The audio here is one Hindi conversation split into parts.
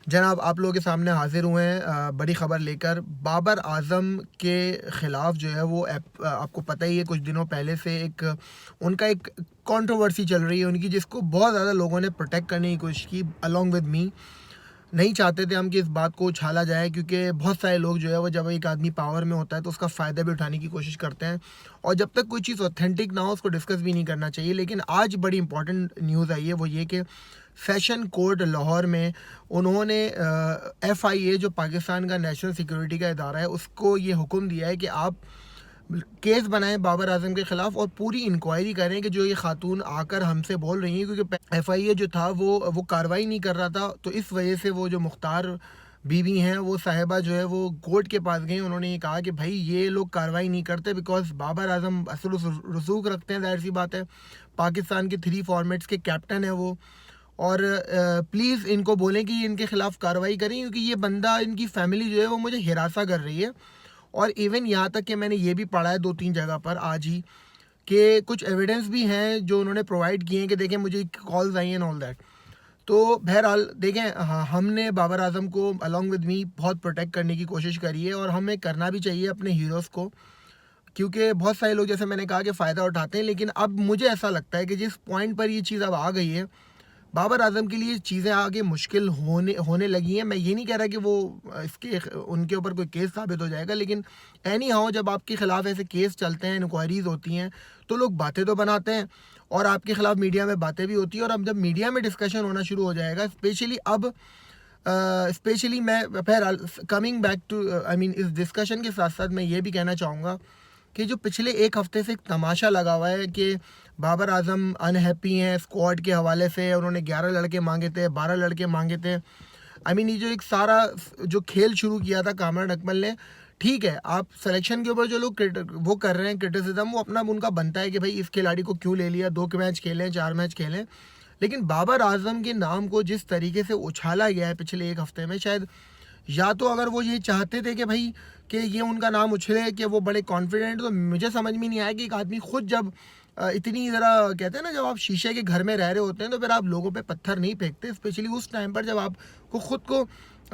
जनाब, आप लोगों के सामने हाजिर हुए हैं बड़ी ख़बर लेकर। बाबर आज़म के ख़िलाफ़ जो है वो आपको पता ही है, कुछ दिनों पहले से उनका एक कंट्रोवर्सी चल रही है उनकी, जिसको बहुत ज़्यादा लोगों ने प्रोटेक्ट करने की कोशिश की अलॉन्ग विद मी। नहीं चाहते थे हम कि इस बात को उछाला जाए, क्योंकि बहुत सारे लोग जो है वो जब एक आदमी पावर में होता है तो उसका फ़ायदा भी उठाने की कोशिश करते हैं, और जब तक कोई चीज़ ऑथेंटिक ना हो उसको डिस्कस भी नहीं करना चाहिए। लेकिन आज बड़ी इंपॉर्टेंट न्यूज़ आई है, वो ये कि सेशन कोर्ट लाहौर में उन्होंने FIA, जो पाकिस्तान का नेशनल सिक्योरिटी का इदारा है, उसको ये हुक्म दिया है कि आप केस बनाएं बाबर आजम के ख़िलाफ़ और पूरी इंक्वायरी करें कि जो ये खातून आकर हमसे बोल रही हैं, क्योंकि FIA जो था वो कार्रवाई नहीं कर रहा था, तो इस वजह से वो जो मुख्तार बीवी हैं वो साहिबा जो है वो कोर्ट के पास गई। उन्होंने ये कहा कि भाई ये लोग कार्रवाई नहीं करते बिकॉज बाबर आजम असल रसूख रखते हैं, जाहिर सी बात है, पाकिस्तान के 3 फॉर्मेट्स के कैप्टन है वो, और प्लीज़ इनको बोलें कि इनके ख़िलाफ़ कार्रवाई करें, क्योंकि ये बंदा, इनकी फ़ैमिली जो है वो मुझे हिरासा कर रही है। और इवन यहाँ तक कि मैंने ये भी पढ़ा है 2-3 जगह पर आज ही कि कुछ एविडेंस भी हैं जो उन्होंने प्रोवाइड किए हैं कि देखें मुझे calls I and all that. तो बहरहाल देखें, हाँ, हमने बाबर आजम को अलॉन्ग विद मी बहुत प्रोटेक्ट करने की कोशिश करी है, और हमें करना भी चाहिए अपने हीरोज़ को, क्योंकि बहुत सारे लोग, जैसे मैंने कहा, कि फ़ायदा उठाते हैं। लेकिन अब मुझे ऐसा लगता है कि जिस पॉइंट पर ये चीज़ अब आ गई है, बाबर आजम के लिए चीज़ें आगे मुश्किल होने होने लगी हैं। मैं ये नहीं कह रहा कि वो उनके ऊपर कोई केस साबित हो जाएगा, लेकिन एनी हाउ जब आपके ख़िलाफ़ ऐसे केस चलते हैं, इंक्वायरीज़ होती हैं, तो लोग बातें तो बनाते हैं और आपके ख़िलाफ़ मीडिया में बातें भी होती हैं। और अब जब मीडिया में डिस्कशन होना शुरू हो जाएगा, स्पेशली मैं बहरहाल कमिंग बैक टू इस डिस्कशन के साथ साथ मैं ये भी कहना चाहूँगा कि जो पिछले एक हफ़्ते से एक तमाशा लगा हुआ है कि बाबर आजम अनहैप्पी हैं स्क्वाड के हवाले से। उन्होंने 11 लड़के मांगे थे, 12 लड़के मांगे थे। ये जो एक सारा जो खेल शुरू किया था कामरान अकमल ने, ठीक है, आप सिलेक्शन के ऊपर जो लोग वो कर रहे हैं क्रिटिसिज्म, वो अपना उनका बनता है कि भाई इस खिलाड़ी को क्यों ले लिया, 2 मैच खेलें, 4 मैच खेलें। लेकिन बाबर आजम के नाम को जिस तरीके से उछाला गया है पिछले एक हफ्ते में, शायद या तो अगर वो ये चाहते थे कि भाई कि ये उनका नाम उछले कि वो बड़े कॉन्फिडेंट, तो मुझे समझ में नहीं आया कि एक आदमी खुद जब इतनी ज़रा, कहते हैं ना, जब आप शीशे के घर में रह रहे होते हैं तो फिर आप लोगों पे पत्थर नहीं फेंकते, स्पेशली उस टाइम पर जब आपको खुद को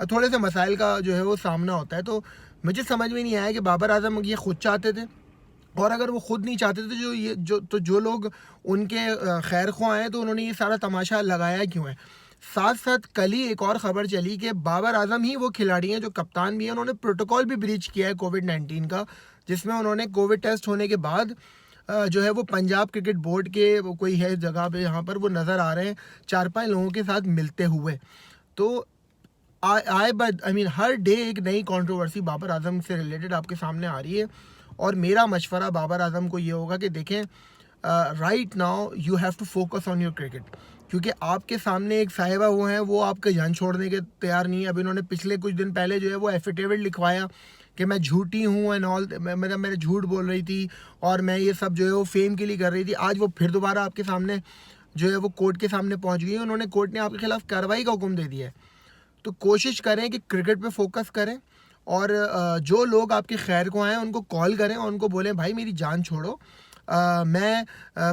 थोड़े से मसाइल का जो है वो सामना होता है। तो मुझे समझ में नहीं आया कि बाबर आजम ये खुद चाहते थे, और अगर वो खुद नहीं चाहते थे, जो लोग उनके खैर ख्वाह हैं, तो उन्होंने ये सारा तमाशा लगाया क्यों है। साथ साथ कल ही एक और ख़बर चली कि बाबर आजम ही वो खिलाड़ी हैं जो कप्तान भी हैं, उन्होंने प्रोटोकॉल भी ब्रीच किया है कोविड-19 का, जिसमें उन्होंने कोविड टेस्ट होने के बाद जो है वो पंजाब क्रिकेट बोर्ड के वो कोई है जगह पे, यहाँ पर वो नज़र आ रहे हैं 4-5 लोगों के साथ मिलते हुए। तो हर डे एक नई कंट्रोवर्सी बाबर आजम से रिलेटेड आपके सामने आ रही है, और मेरा मशवरा बाबर आजम को ये होगा कि देखें, right now you have to focus on your cricket, क्योंकि आपके सामने एक साहिबा वो हैं, वो आपके जान छोड़ने के तैयार नहीं है। अब इन्होंने पिछले कुछ दिन पहले जो है वो एफिडेविट लिखवाया कि मैं झूठी हूँ एंड ऑल, मतलब मेरे झूठ बोल रही थी और मैं ये सब जो है वो फेम के लिए कर रही थी। आज वो फिर दोबारा आपके सामने जो है वो कोर्ट के सामने पहुँच गई है। उन्होंने, कोर्ट ने आपके खिलाफ़ कार्रवाई का हुक्म दे दिया है। तो कोशिश करें कि क्रिकेट पे फोकस करें, और जो लोग आपके खैर को आएँ उनको कॉल करें और उनको बोलें भाई मेरी जान छोड़ो, मैं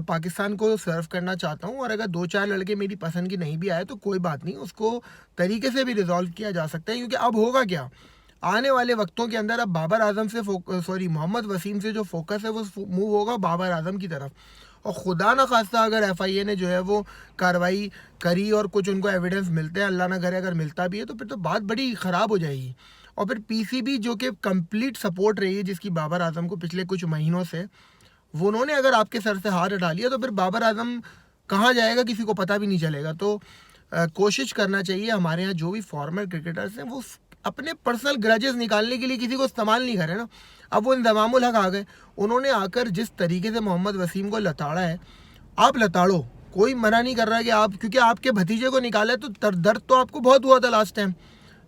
पाकिस्तान को सर्व करना चाहता हूँ, और अगर 2-4 लड़के मेरी पसंद की नहीं भी आए तो कोई बात नहीं, उसको तरीके से भी रिजॉल्व किया जा सकता है। क्योंकि अब होगा क्या, आने वाले वक्तों के अंदर अब बाबर आजम से मोहम्मद वसीम से जो फोकस है वो मूव होगा बाबर आजम की तरफ। और खुदा न खास्ता अगर FIA ने जो है वो कार्रवाई करी और कुछ उनको एविडेंस मिलते हैं, अल्लाह ना करे अगर मिलता भी है, तो फिर तो बात बड़ी ख़राब हो जाएगी। और फिर PCB जो कि कंप्लीट सपोर्ट रही है जिसकी बाबर आजम को पिछले कुछ महीनों से, वो उन्होंने अगर आपके सर से हाथ हटा लिया तो फिर बाबर आजम कहाँ जाएगा किसी को पता भी नहीं चलेगा। तो कोशिश करना चाहिए हमारे यहाँ जो भी फॉर्मर क्रिकेटर्स हैं वो अपने पर्सनल ग्रजेस निकालने के लिए किसी को इस्तेमाल नहीं करें ना। अब वो इंतज़ामुल हक आ गए, उन्होंने आकर जिस तरीके से मोहम्मद वसीम को लताड़ा है, आप लताड़ो, कोई मना नहीं कर रहा है कि आप, क्योंकि आपके भतीजे को निकाला है तो दर्द तो आपको बहुत हुआ था लास्ट टाइम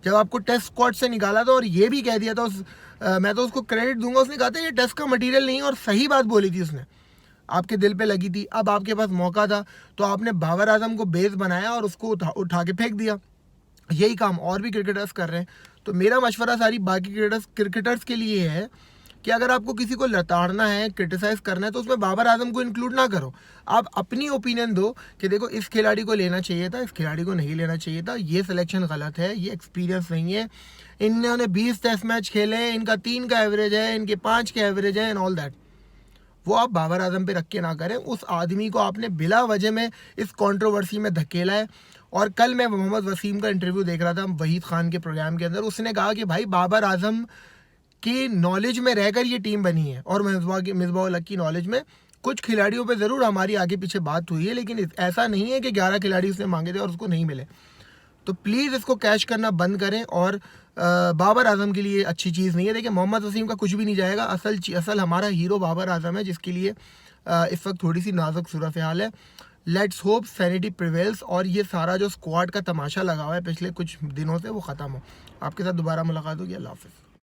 जब आपको टेस्ट स्क्वाड से निकाला था, और ये भी कह दिया था मैं तो उसको क्रेडिट दूंगा, उसने कहा था ये टेस्ट का मटेरियल नहीं है, और सही बात बोली थी उसने, आपके दिल पे लगी थी। अब आपके पास मौका था तो आपने बाबर आजम को बेस बनाया और उसको उठा के फेंक दिया। यही काम और भी क्रिकेटर्स कर रहे हैं। तो मेरा मशवरा सारी बाकी क्रिकेटर्स के लिए है कि अगर आपको किसी को लताड़ना है, क्रिटिसाइज़ करना है, तो उसमें बाबर आजम को इंक्लूड ना करो। आप अपनी ओपिनियन दो कि देखो इस खिलाड़ी को लेना चाहिए था, इस खिलाड़ी को नहीं लेना चाहिए था, ये सिलेक्शन गलत है, ये एक्सपीरियंस नहीं है, इन्होंने 20 टेस्ट मैच खेले हैं, इनका 3 का एवरेज है, इनके 5 के एवरेज है एंड ऑल दैट। वो आप बाबर आजम पे रख के ना करें। उस आदमी को आपने बिला वजह में इस कंट्रोवर्सी में धकेला है। और कल मैं मोहम्मद वसीम का इंटरव्यू देख रहा था वहीद खान के प्रोग्राम के अंदर, उसने कहा कि भाई बाबर आजम की नॉलेज में रहकर ये टीम बनी है और मिसबाह-उल-हक की नॉलेज में। कुछ खिलाड़ियों पे ज़रूर हमारी आगे पीछे बात हुई है, लेकिन ऐसा नहीं है कि 11 खिलाड़ी उसने मांगे थे और उसको नहीं मिले। तो प्लीज़ इसको कैश करना बंद करें और बाबर आजम के लिए अच्छी चीज़ नहीं है। देखिए मोहम्मद वसीम का कुछ भी नहीं जाएगा, असल हमारा हीरो बाबर आजम है, जिसके लिए इस वक्त थोड़ी सी नाजुक सूरत हाल है। लेट्स होप सैनिटी प्रिवेल्स और ये सारा जो स्क्वाड का तमाशा लगा हुआ है पिछले कुछ दिनों से वो ख़त्म हो। आपके साथ दोबारा मुलाकात होगी। अल्लाह हाफ़िज़।